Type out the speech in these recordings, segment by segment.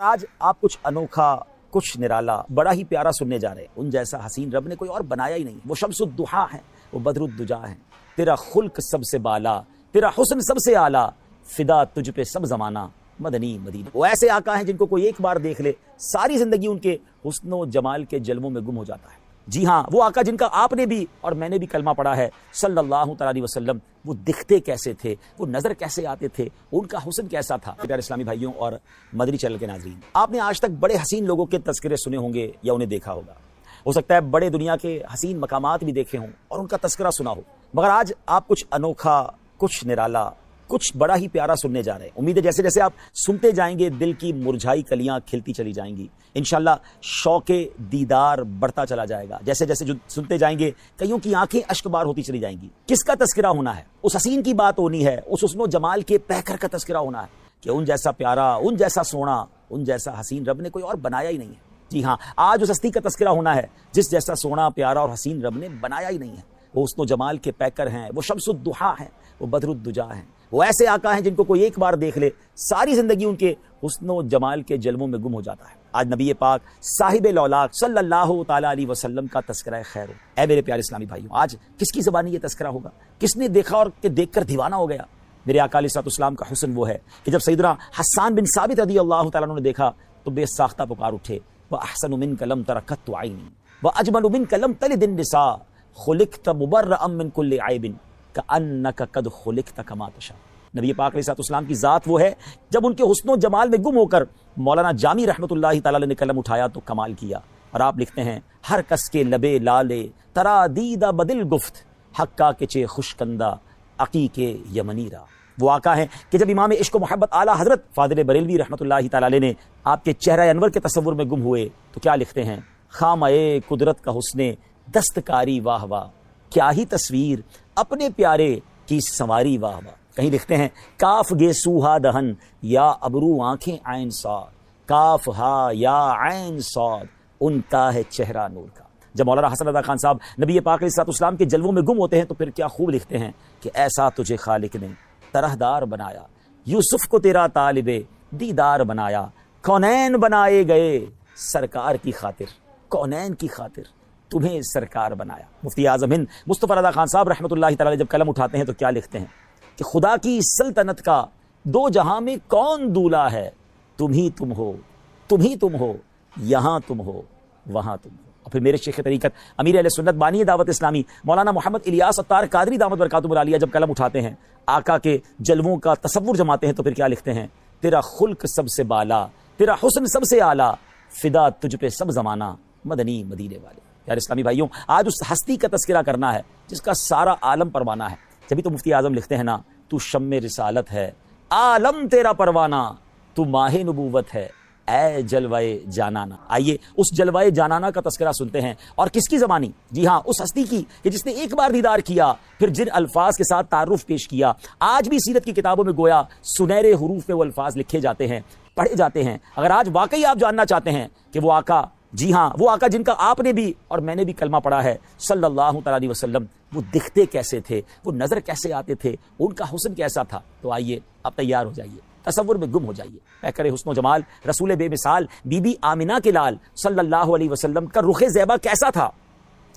آج آپ کچھ انوکھا، کچھ نرالا، بڑا ہی پیارا سننے جا رہے ہیں۔ ان جیسا حسین رب نے کوئی اور بنایا ہی نہیں۔ وہ شمس الضحیٰ ہے، وہ بدر الدجا ہے۔ تیرا خلق سب سے بالا، تیرا حسن سب سے اعلیٰ، فدا تجھ پہ سب زمانہ مدنی مدینہ۔ وہ ایسے آقا ہیں جن کو کوئی ایک بار دیکھ لے ساری زندگی ان کے حسن و جمال کے جلووں میں گم ہو جاتا ہے۔ جی ہاں، وہ آقا جن کا آپ نے بھی اور میں نے بھی کلمہ پڑھا ہے صلی اللہ تعالی علیہ وسلم۔ وہ دکھتے کیسے تھے، وہ نظر کیسے آتے تھے، ان کا حسن کیسا تھا۔ پیارے اسلامی بھائیوں اور مدنی چینل کے ناظرین، آپ نے آج تک بڑے حسین لوگوں کے تذکرے سنے ہوں گے یا انہیں دیکھا ہوگا۔ ہو سکتا ہے بڑے دنیا کے حسین مقامات بھی دیکھے ہوں اور ان کا تذکرہ سنا ہو، مگر آج آپ کچھ انوکھا، کچھ نرالا، کچھ بڑا ہی پیارا سننے جا رہے ہیں۔ امید ہے جیسے جیسے آپ سنتے جائیں گے دل کی مرجھائی کلیاں کھلتی چلی جائیں گی، انشاءاللہ شوق دیدار بڑھتا چلا جائے گا۔ جیسے جیسے جو سنتے جائیں گے کئیوں کی آنکھیں اشک بار ہوتی چلی جائیں گی۔ کس کا تذکرہ ہونا ہے؟ اس حسین کی بات ہونی ہے، اس حسن و جمال کے پیکر کا تذکرہ ہونا ہے کہ ان جیسا پیارا، ان جیسا سونا، ان جیسا حسین رب نے کوئی اور بنایا ہی نہیں ہے۔ جی ہاں، آج اس ہستی کا تذکرہ ہونا ہے جس جیسا سونا، پیارا اور حسین رب نے بنایا ہی نہیں ہے۔ وہ حسن و جمال کے پیکر ہیں، وہ شمس الضحیٰ ہیں، وہ بدر الدجا ہیں۔ وہ ایسے آقا ہیں جن کو کوئی ایک بار دیکھ لے ساری زندگی ان کے حسن و جمال کے جلووں میں گم ہو جاتا ہے۔ آج نبی پاک صاحب لولاک صلی اللہ تعالی علیہ وسلم کا تذکرہ خیر ہو۔ اے میرے پیارے اسلامی بھائیوں، آج کس کی زبانی یہ تذکرہ ہوگا؟ کس نے دیکھا اور کہ دیکھ کر دیوانہ ہو گیا؟ میرے آقا علیہ السلام کا حسن وہ ہے کہ جب سیدنا حسان بن ثابت رضی اللہ تعالیٰ عنہ نے دیکھا تو بے ساختہ پکار اٹھے، وَأَحْسَنُ مِنْكَ لَمْ تَرَ قَطُّ عَيْنِي وَأَجْمَلُ مِنْكَ لَمْ تَلِدِ النِّسَاءُ خُلِقْتَ مُبَرَّأً مِنْ كُلِّ عَيْبٍ كَأَنَّكَ قَدْ خُلِقْتَ كَمَا تَشَاءُ۔ نبی پاک علیہ السلام کی ذات وہ ہے جب ان کے حسن و جمال میں گم ہو کر مولانا جامی رحمۃ اللہ تعالی نے قلم اٹھایا تو کمال کیا۔ اور آپ لکھتے ہیں، ہر کس کے لبے لالے ترا دیدہ بدل گفت، حقا کے چے خوشکندہ عقیق یمنی را۔ وہ آقا ہیں کہ جب امام عشق و محبت اعلیٰ حضرت فاضل بریلوی رحمۃ اللہ تعالی نے آپ کے چہرہ انور کے تصور میں گم ہوئے تو کیا لکھتے ہیں، خامہ قدرت کا حسن دستکاری واہ واہ، کیا ہی تصویر اپنے پیارے کی سنواری واہ واہ۔ کہیں لکھتے ہیں، کاف گے سوہا دہن یا ابرو آنکھیں عین صاد، کاف ہا یا عین صاد، ان کا ہے چہرہ نور کا۔ جب مولانا حسن رضا خان صاحب نبی پاک علیہ السلام کے جلووں میں گم ہوتے ہیں تو پھر کیا خوب لکھتے ہیں کہ ایسا تجھے خالق نے طرحدار بنایا، یوسف کو تیرا طالب دیدار بنایا، کونین بنائے گئے سرکار کی خاطر، کونین کی خاطر تمہیں سرکار بنایا۔ مفتی اعظم ہند مصطفی رضا خان صاحب رحمۃ اللہ تعالی جب قلم اٹھاتے ہیں تو کیا لکھتے ہیں کہ خدا کی سلطنت کا دو جہاں میں کون دولا ہے، تم ہی تم ہو، تم ہی تم ہو، یہاں تم ہو، وہاں تم ہو۔ اور پھر میرے شیخ طریقت امیر اہل سنت بانی دعوت اسلامی مولانا محمد الیاس عطار قادری دامت برکاتہ العالیہ جب قلم اٹھاتے ہیں آقا کے جلووں کا تصور جماتے ہیں تو پھر کیا لکھتے ہیں، تیرا خلق سب سے بالا، تیرا حسن سب سے اعلیٰ، فدا تجھ پہ سب زمانہ مدنی مدینے والے۔ یار اسلامی بھائیوں، آج اس ہستی کا تذکرہ کرنا ہے جس کا سارا عالم پروانہ ہے۔ جبھی تو مفتی اعظم لکھتے ہیں نا، تو شم رسالت ہے عالم تیرا پروانہ، تو ماہ نبوت ہے اے جلوائے جانانا۔ آئیے اس جلوائے جانانا کا تذکرہ سنتے ہیں، اور کس کی زبانی؟ جی ہاں، اس ہستی کی کہ جس نے ایک بار دیدار کیا پھر جن الفاظ کے ساتھ تعارف پیش کیا۔ آج بھی سیرت کی کتابوں میں گویا سنہرے حروف میں وہ الفاظ لکھے جاتے ہیں، پڑھے جاتے ہیں۔ اگر آج واقعی آپ جاننا چاہتے ہیں کہ وہ آقا، جی ہاں، وہ آقا جن کا آپ نے بھی اور میں نے بھی کلمہ پڑھا ہے صلی اللہ تعالی علیہ وسلم، وہ دکھتے کیسے تھے، وہ نظر کیسے آتے تھے، ان کا حسن کیسا تھا، تو آئیے آپ تیار ہو جائیے، تصور میں گم ہو جائیے۔ پیکر حسن و جمال رسول بے مثال بی بی آمنہ کے لال صلی اللہ علیہ وسلم کا رخ زیبا کیسا تھا،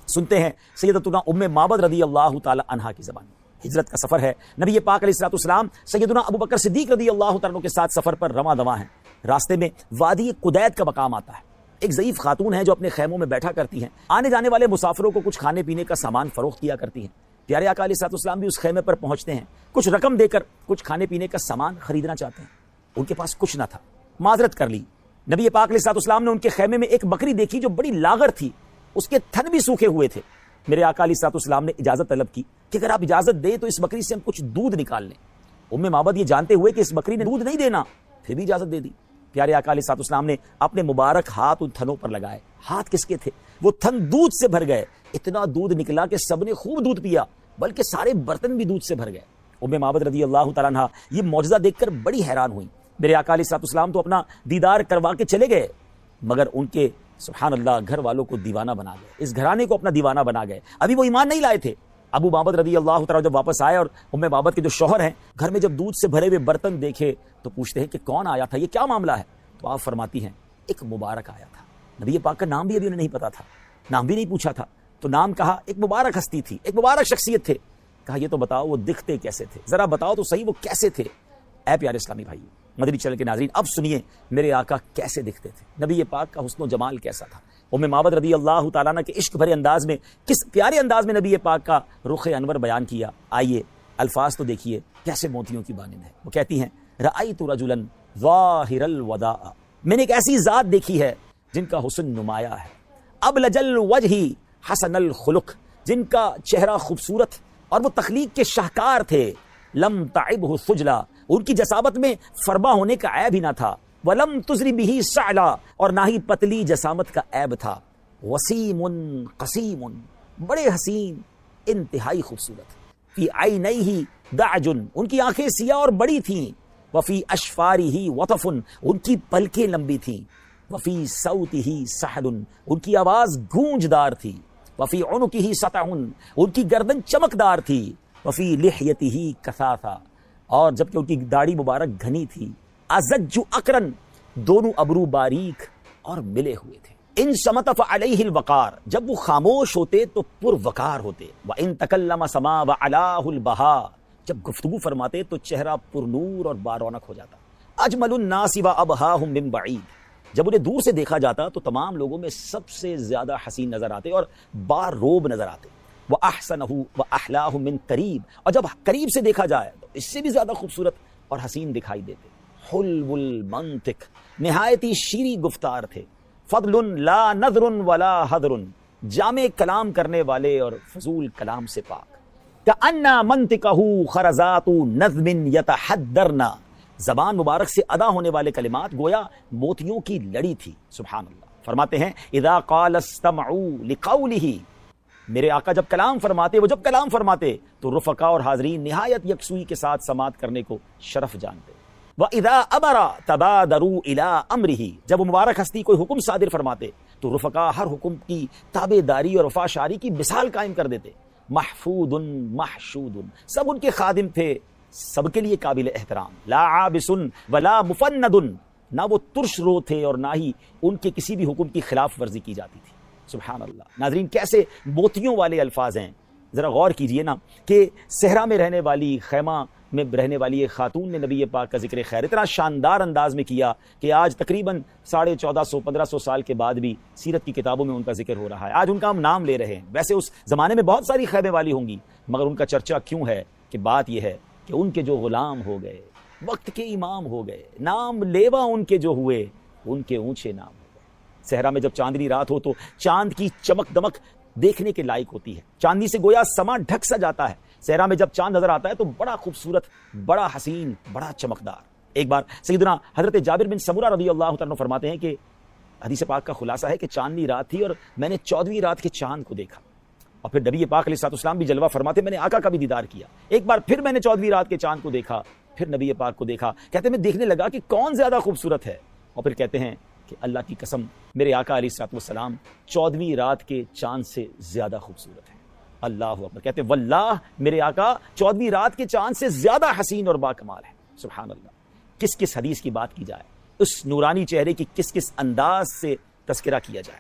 سنتے ہیں سیدتنا ام معبد رضی اللہ تعالی عنہا کی زبان۔ ہجرت کا سفر ہے، نبی پاک علیہ السلام سیدنا ابو بکر صدیق رضی اللہ تعالیٰ کے ساتھ سفر پر رواں دواں ہیں۔ راستے میں وادی قدید کا مقام آتا ہے، ایک ضعیف خاتون ہے جو اپنے خیموں میں بیٹھا کرتی ہیں، آنے جانے والے مسافروں کو کچھ کھانے پینے کا سامان فروخت کیا کرتی ہیں۔ پیارے آقا علیہ السلام بھی اس خیمے پر پہنچتے ہیں، کچھ رقم دے کر کچھ کھانے پینے کا سامان خریدنا چاہتے ہیں، ان کے پاس کچھ نہ تھا، معذرت کر لی۔ نبی پاک علیہ السلام نے ان کے خیمے میں ایک بکری دیکھی جو بڑی لاغر تھی، اس کے تھن بھی سوکھے ہوئے تھے۔ میرے آقا علیہ السلام نے اجازت طلب کی کہ اگر آپ اجازت دیں تو اس بکری سے ہم کچھ دودھ نکال لیں۔ ام معبد یہ جانتے ہوئے کہ اس بکری نے دودھ نہیں دینا پھر بھی اجازت دے دی۔ پیارے آقا علیہ السلام نے اپنے مبارک ہاتھ ان تھنوں پر لگائے۔ ہاتھ کس کے تھے؟ وہ تھن دودھ سے بھر گئے، اتنا دودھ نکلا کہ سب نے خوب دودھ پیا، بلکہ سارے برتن بھی دودھ سے بھر گئے۔ ام معبد رضی اللہ تعالیٰ عنہا یہ معجزہ دیکھ کر بڑی حیران ہوئی۔ میرے آقا علیہ السلام تو اپنا دیدار کروا کے چلے گئے، مگر ان کے سبحان اللہ گھر والوں کو دیوانہ بنا گئے، اس گھرانے کو اپنا دیوانہ بنا گئے۔ ابھی وہ ایمان نہیں لائے تھے۔ ابو معبد رضی اللہ تعالیٰ جب واپس آئے اور ام معبد کے جو شوہر ہیں گھر میں جب دودھ سے بھرے ہوئے برتن دیکھے تو پوچھتے ہیں کہ کون آیا تھا، یہ کیا معاملہ ہے؟ تو آپ فرماتی ہیں ایک مبارک آیا تھا، نبی پاک کا نام بھی ابھی انہیں نہیں پتا تھا، نام بھی نہیں پوچھا تھا، تو نام کہا، ایک مبارک ہستی تھی، ایک مبارک شخصیت تھے. کہا یہ تو بتاؤ وہ دکھتے کیسے تھے، ذرا بتاؤ تو صحیح وہ کیسے تھے. اے پیارے اسلامی بھائی، مدنی چینل کے ناظرین، اب سنیے میرے آقا کیسے دکھتے تھے، نبی پاک کا حسن و جمال کیسا تھا. ام معبد رضی اللہ تعالیٰ عنہ کے عشق بھرے انداز میں کس پیارے انداز میں نبی پاک کا رخ انور بیان کیا. آئیے الفاظ تو دیکھیے کیسے موتیوں کی مانند ہے. وہ کہتی ہیں رأیت رجلا ظاہر الوداع، میں نے ایک ایسی ذات دیکھی ہے جن کا حسن نمایاں ہے، ابلج الوجہ حسن الخلق، جن کا چہرہ خوبصورت اور وہ تخلیق کے شاہکار تھے. لم تعبہ سجلا، ان کی جسامت میں فربا ہونے کا عیب ہی نہ تھا. ولم تزری بہ سعلا، اور نہ ہی پتلی جسامت کا عیب تھا. وسیم قسیم، بڑے حسین، انتہائی خوبصورت. فی عینیہ دعج، ان کی آنکھیں سیاہ اور بڑی تھیں. وفی اشفارہ وطف، ان کی پلکیں لمبی تھیں. وفی صوتہ سحل، ان کی آواز گونجدار تھی. وفی عنقہ سطع، ان کی گردن چمکدار تھی. وفی لحیتہ کثافہ، اور جبکہ ان کی داڑھی مبارک گھنی تھی. ازج اقرن، دونوں ابرو باریک اور ملے ہوئے تھے. ان صمت فعلیہ الوقار، جب وہ خاموش ہوتے تو پر وقار ہوتے. وان تکلم سما وعلاہ البہا، جب گفتگو فرماتے تو چہرہ پر نور اور بارونق ہو جاتا. اجمل الناس وابہاہم من بعید، جب انہیں دور سے دیکھا جاتا تو تمام لوگوں میں سب سے زیادہ حسین نظر آتے اور باروب نظر آتے. وَأَحْسَنَهُ وَأَحْلَاهُ مِن قریب، اور جب قریب سے دیکھا جائے تو اس سے بھی زیادہ خوبصورت اور حسین دکھائی دیتے. حلو المنطق، نہایت ہی شیریں گفتار تھے. فضل لا نظر ولا حضر، جامع کلام کرنے والے اور فضول کلام سے پاک. کأن منطقه خرزات نظم یتحدرن، زبان مبارک سے ادا ہونے والے کلمات گویا موتیوں کی لڑی تھی. سبحان اللہ. فرماتے ہیں اذا قال استمعوا لقوله، میرے آقا جب کلام فرماتے، وہ جب کلام فرماتے تو رفقا اور حاضرین نہایت یکسوئی کے ساتھ سماعت کرنے کو شرف جانتے. وَإِذَا أَمَرَ تَبَادَرُوا إِلَىٰ أَمْرِهِ، جب وہ مبارک ہستی کوئی حکم صادر فرماتے تو رفقا ہر حکم کی تابع داری اور وفاشاری کی مثال قائم کر دیتے. محفوظ محشود، سب ان کے خادم تھے، سب کے لیے قابل احترام. لا عابس ولا مفند، نہ وہ ترش رو تھے اور نہ ہی ان کے کسی بھی حکم کی خلاف ورزی کی جاتی تھی. سبحان اللہ. ناظرین کیسے موتیوں والے الفاظ ہیں. ذرا غور کیجئے نا کہ صحرا میں رہنے والی، خیمہ میں رہنے والی ایک خاتون نے نبی پاک کا ذکر خیر اتنا شاندار انداز میں کیا کہ آج تقریباً 1450-1500 سال کے بعد بھی سیرت کی کتابوں میں ان کا ذکر ہو رہا ہے. آج ان کا ہم نام لے رہے ہیں. ویسے اس زمانے میں بہت ساری خیمے والی ہوں گی، مگر ان کا چرچا کیوں ہے؟ کہ بات یہ ہے کہ ان کے جو غلام ہو گئے، وقت کے امام ہو گئے، نام لیوا ان کے جو ہوئے، ان کے اونچے نام ہو گئے. صحرا میں جب چاندنی رات ہو تو چاند کی چمک دمک دیکھنے کے لائق ہوتی ہے. چاندنی سے گویا سما ڈھک سا جاتا ہے. صحرا میں جب چاند نظر آتا ہے تو بڑا خوبصورت، بڑا حسین، بڑا چمکدار. ایک بار سیدنا حضرت جابر بن سمرہ رضی اللہ تعالیٰ فرماتے ہیں کہ حدیث پاک کا خلاصہ ہے کہ چاندنی رات تھی اور میں نے 14ویں رات کے چاند کو دیکھا. اور پھر نبی پاک علیہ الصلوۃ والسلام بھی جلوہ فرماتے میں نے آقا کا بھی دیدار کیا. ایک بار پھر میں نے 14ویں رات کے چاند کو دیکھا، پھر نبی پاک کو دیکھا. کہتے ہیں میں دیکھنے لگا کہ کون زیادہ خوبصورت ہے. اور پھر کہتے ہیں کہ اللہ کی قسم میرے آقا علیہ الصلوۃ والسلام 14ویں رات کے چاند سے زیادہ خوبصورت ہے. اللہ اکبر. کہتے ہیں واللہ میرے آقا 14ویں رات کے چاند سے زیادہ حسین اور باکمال ہے. سبحان اللہ. کس کس حدیث کی بات کی جائے، اس نورانی چہرے کی کس کس انداز سے تذکرہ کیا جائے.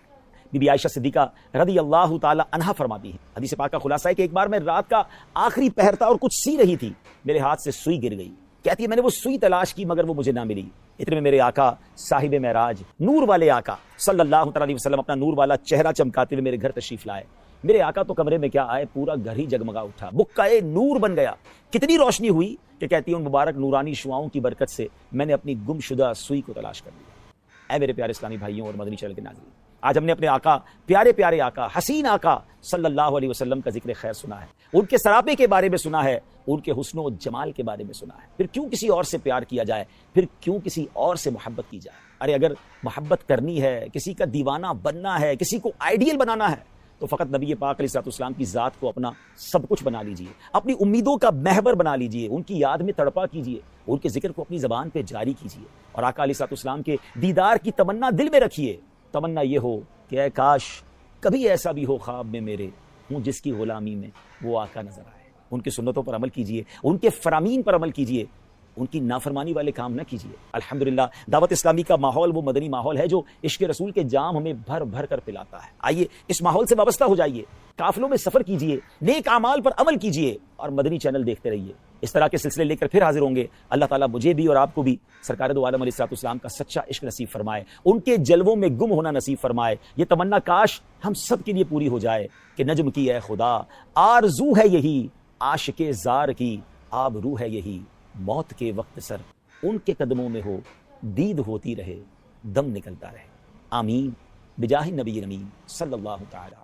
بی بی عائشہ صدیقہ رضی اللہ تعالی عنہا فرماتی ہیں، حدیث پاک کا خلاصہ ہے کہ ایک بار میں رات کا آخری پہر تھا اور کچھ سی رہی تھی، میرے ہاتھ سے سوئی گر گئی. کہتی ہے میں نے وہ سوئی تلاش کی مگر وہ مجھے نہ ملی. اتنے میں میرے آقا صاحب معراج، نور والے آقا صلی اللہ تعالی علیہ وسلم اپنا نور والا چہرہ چمکاتے ہوئے میرے گھر تشریف لائے. میرے آقا تو کمرے میں کیا آئے، پورا گھر ہی جگمگا اٹھا، بکائے نور بن گیا. کتنی روشنی ہوئی کہ کہتی ہے ان مبارک نورانی شعاؤں کی برکت سے میں نے اپنی گم شدہ سوئی کو تلاش کر لیا. اے میرے پیارے اسلامی بھائیوں اور مدنی چینل کے ناظرین، آج ہم نے اپنے آقا، پیارے پیارے آقا، حسین آقا صلی اللہ علیہ وسلم کا ذکر خیر سنا ہے، ان کے سراپے کے بارے میں سنا ہے، ان کے حسن و جمال کے بارے میں سنا ہے. پھر کیوں کسی اور سے پیار کیا جائے، پھر کیوں کسی اور سے محبت کی جائے. ارے اگر محبت کرنی ہے، کسی کا دیوانہ بننا ہے، کسی کو آئیڈیل بنانا ہے تو فقط نبی پاک علیہ الصلوۃ والسلام کی ذات کو اپنا سب کچھ بنا لیجئے، اپنی امیدوں کا محور بنا لیجئے، ان کی یاد میں تڑپا کیجئے، ان کے ذکر کو اپنی زبان پہ جاری کیجئے اور آقا علیہ الصلوۃ والسلام کے دیدار کی تمنا دل میں رکھیے. تمنا یہ ہو کہ اے کاش کبھی ایسا بھی ہو خواب میں میرے ہوں جس کی غلامی میں وہ آقا نظر آئے. ان کی سنتوں پر عمل کیجئے، ان کے فرامین پر عمل کیجئے. ان کی نافرمانی والے کام نہ کیجیے۔ الحمدللہ دعوت اسلامی کا ماحول وہ مدنی ماحول ہے جو عشق رسول کے جام ہمیں بھر بھر کر پلاتا ہے۔ آئیے اس ماحول سے وابستہ ہو جائیے، قافلوں میں سفر کیجیے، نیک اعمال پر عمل کیجیے اور مدنی چینل دیکھتے رہیے۔ اس طرح کے سلسلے لے کر پھر حاضر ہوں گے۔ اللہ تعالیٰ مجھے بھی اور آپ کو بھی سرکار دو عالم علیہ السلام کا سچا عشق نصیب فرمائے، ان کے جلووں میں گم ہونا نصیب فرمائے۔ یہ تمنا کاش ہم سب کے لیے پوری ہو جائے کہ نجم کی اے خدا آرزو ہے یہی، عاشق زار کی آبرو ہے یہی، موت کے وقت سر ان کے قدموں میں ہو، دید ہوتی رہے، دم نکلتا رہے۔ آمین بجاہ نبی امین صلی اللہ تعالی